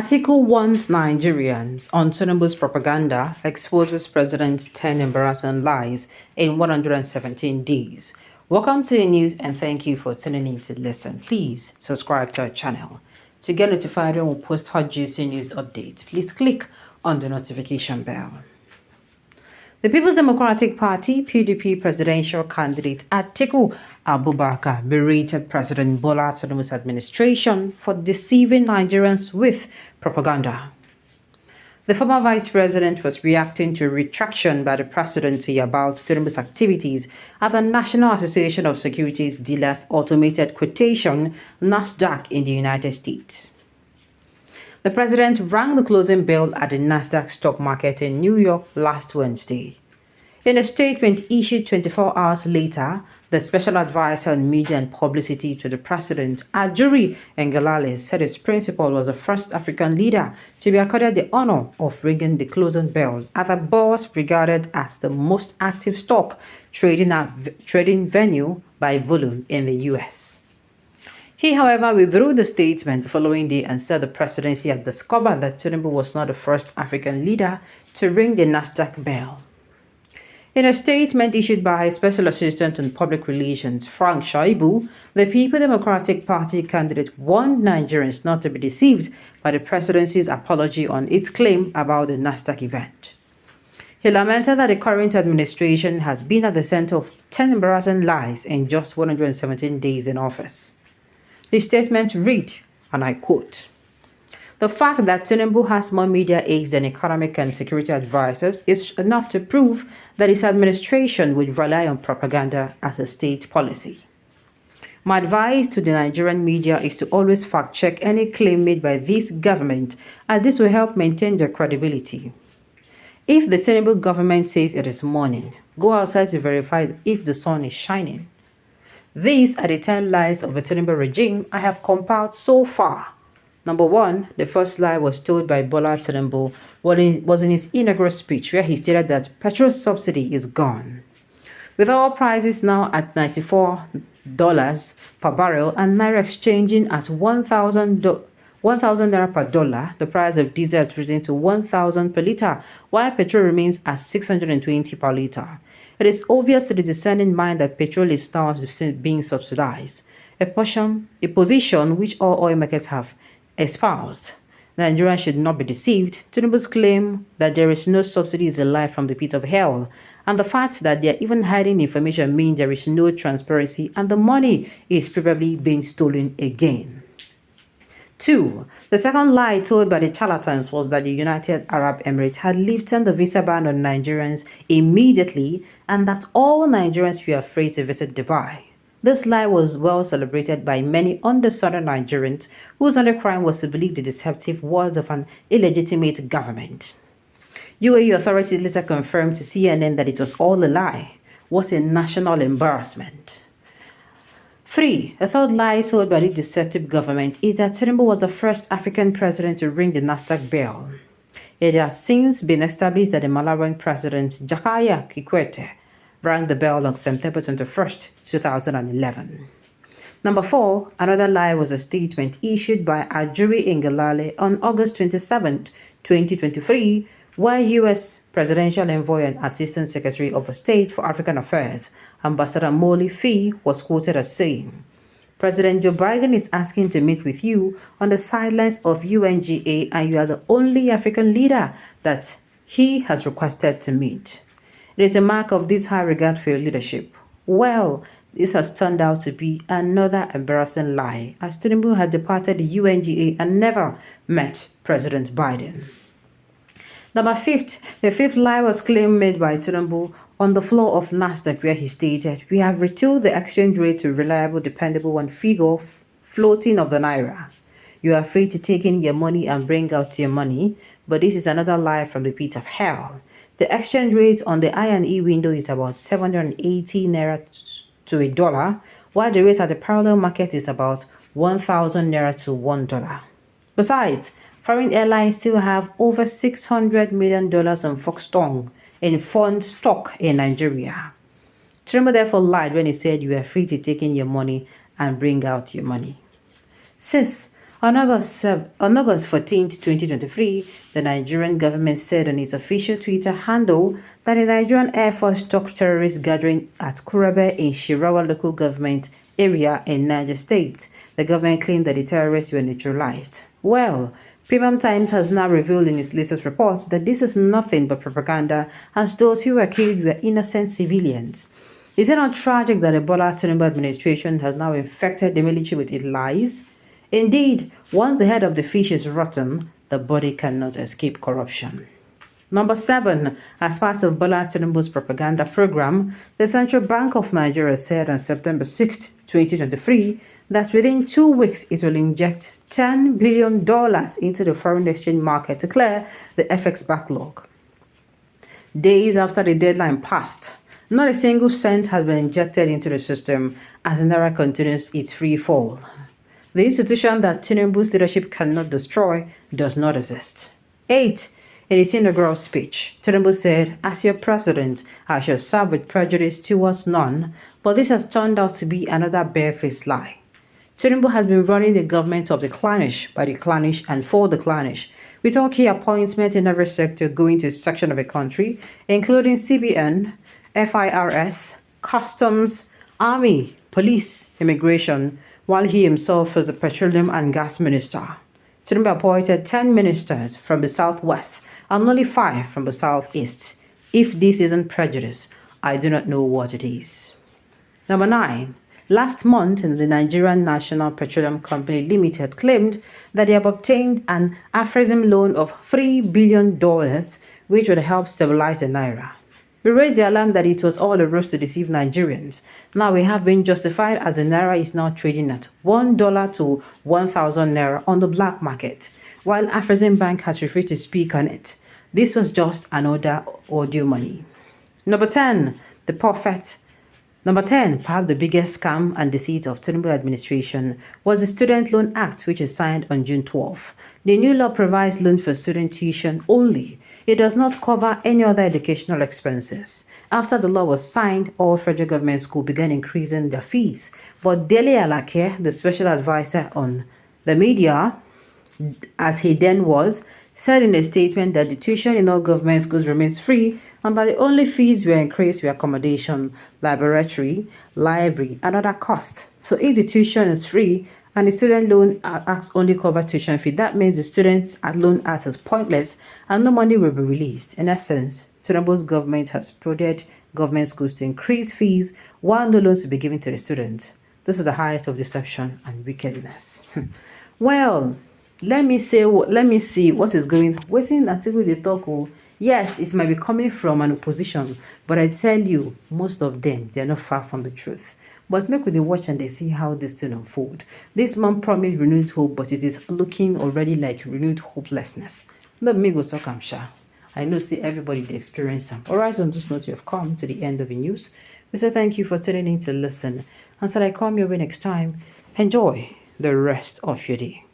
Article warns Nigerians on Tinubu's propaganda, exposes President's 10 embarrassing lies in 117 days. Welcome to the news and thank you for tuning in to listen. Please subscribe to our channel. To get notified when we post hot juicy news updates, please click on the notification bell. The People's Democratic Party (PDP) presidential candidate Atiku Abubakar berated President Bola Tinubu's administration for deceiving Nigerians with propaganda. The former vice president was reacting to a retraction by the presidency about Tinubu's activities at the National Association of Securities Dealers Automated Quotation (NASDAQ) in the United States. The president rang the closing bell at the NASDAQ stock market in New York last Wednesday. In a statement issued 24 hours later, the special advisor on media and publicity to the president, Ajuri Ngelale, said his principal was the first African leader to be accorded the honor of ringing the closing bell at the bourse regarded as the most active stock trading venue by volume in the U.S. He, however, withdrew the statement the following day and said the presidency had discovered that Tinubu was not the first African leader to ring the NASDAQ bell. In a statement issued by his Special Assistant on Public Relations, Frank Shaibu, the People Democratic Party candidate warned Nigerians not to be deceived by the presidency's apology on its claim about the NASDAQ event. He lamented that the current administration has been at the center of 10 embarrassing lies in just 117 days in office. The statement read, and I quote, "The fact that Tinubu has more media aides than economic and security advisors is enough to prove that his administration would rely on propaganda as a state policy. My advice to the Nigerian media is to always fact-check any claim made by this government, as this will help maintain their credibility. If the Tinubu government says it is morning, go outside to verify if the sun is shining. These are the 10 lies of the Tinubu regime I have compiled so far. Number 1, the first lie was told by Bola Tinubu was in his inaugural speech where he stated that petrol subsidy is gone. With oil prices now at $94 per barrel and Naira exchanging at 1,000 Naira per dollar, the price of diesel has risen to 1,000 per litre, while petrol remains at 620 per litre. It is obvious to the discerning mind that petrol is now being subsidized, a position which all oil markets have espoused. Nigerians should not be deceived. Tinubu's claim that there is no subsidy is a lie from the pit of hell, and the fact that they are even hiding information means there is no transparency and the money is probably being stolen again. 2. The second lie told by the charlatans was that the United Arab Emirates had lifted the visa ban on Nigerians immediately and that all Nigerians were afraid to visit Dubai. This lie was well celebrated by many understanding Nigerians whose only crime was to believe the deceptive words of an illegitimate government. UAE authorities later confirmed to CNN that it was all a lie. What a national embarrassment. 3. A third lie told by the deceptive government is that Tinubu was the first African president to ring the NASDAQ bell. It has since been established that the Malawian president Jakaya Kikwete rang the bell on September 21st, 2011. Number 4, another lie was a statement issued by Ajuri Ngelale on August 27, 2023, where U.S. Presidential Envoy and Assistant Secretary of State for African Affairs, Ambassador Molly Fee, was quoted as saying, "President Joe Biden is asking to meet with you on the sidelines of UNGA and you are the only African leader that he has requested to meet. It is a mark of this high regard for your leadership." Well, this has turned out to be another embarrassing lie, as Tinubu had departed the UNGA and never met President Biden. Number 5, the fifth lie was claim made by Tinubu on the floor of NASDAQ where he stated, "We have retooled the exchange rate to reliable, dependable one figure floating of the Naira. You are free to take in your money and bring out your money, but this is another lie from the pit of hell. The exchange rate on the I&E window is about 780 Naira to a dollar, while the rate at the parallel market is about 1,000 Naira to $1. Besides, foreign airlines still have over $600 million in Foxtongue in foreign stock in Nigeria. Tinubu therefore lied when he said you are free to take in your money and bring out your money. 6. On August 14, 2023, the Nigerian government said on its official Twitter handle that the Nigerian Air Force struck terrorist gathering at Kurabe in Shirawa local government area in Niger State. The government claimed that the terrorists were neutralized. Well, Premium Times has now revealed in its latest report that this is nothing but propaganda, as those who were killed were innocent civilians. Is it not tragic that the Bola Tinubu administration has now infected the military with its lies? Indeed, once the head of the fish is rotten, the body cannot escape corruption. Number 7, as part of Bola Tinubu's propaganda program, the Central Bank of Nigeria said on September 6, 2023, that within 2 weeks it will inject $10 billion into the foreign exchange market to clear the FX backlog. Days after the deadline passed, not a single cent has been injected into the system as Naira continues its free fall. The institution that Tinubu's leadership cannot destroy does not exist. 8. In his inaugural speech, Tinubu said, "As your president, I shall serve with prejudice towards none," but this has turned out to be another barefaced lie. Tinubu has been running the government of the clannish, by the clannish, and for the clannish, with all key appointments in every sector going to a section of the country, including CBN, FIRS, Customs, Army, Police, Immigration, while he himself is the Petroleum and Gas Minister. Tinubu appointed 10 ministers from the southwest and only 5 from the southeast. If this isn't prejudice, I do not know what it is. Number 9. Last month, the Nigerian National Petroleum Company Limited claimed that they have obtained an aphorism loan of $3 billion, which would help stabilize the Naira. We raised the alarm that it was all a ruse to deceive Nigerians. Now we have been justified as the Naira is now trading at $1 to 1,000 Naira on the black market, while Afrexim Bank has refused to speak on it. This was just another audio money. Number 10, perhaps the biggest scam and deceit of Tinubu administration was the Student Loan Act, which is signed on June 12. The new law provides loan for student tuition only. It does not cover any other educational expenses. After the law was signed, all federal government schools began increasing their fees. But Dele Alake, the special advisor on the media, as he then was, said in a statement that the tuition in all government schools remains free and that the only fees were increased were accommodation, laboratory, library, and other costs. So if the tuition is free and the student loan act only covers tuition fee, that means the student loan act is pointless and no money will be released. In essence, Tinubu's government has prodded government schools to increase fees while no loans will be given to the students. This is the height of deception and wickedness. Well, let me see what is going. Waiting until they talk. Yes, it might be coming from an opposition, but I tell you, most of them, they are not far from the truth. But make they watch and they see how this thing unfold. This man promised renewed hope, but it is looking already like renewed hopelessness. Let me go talk, I'm sure. I know, see everybody they experience them. Alright, on this note, you have come to the end of the news. We say thank you for tuning in to listen. Until I come your way next time, enjoy the rest of your day.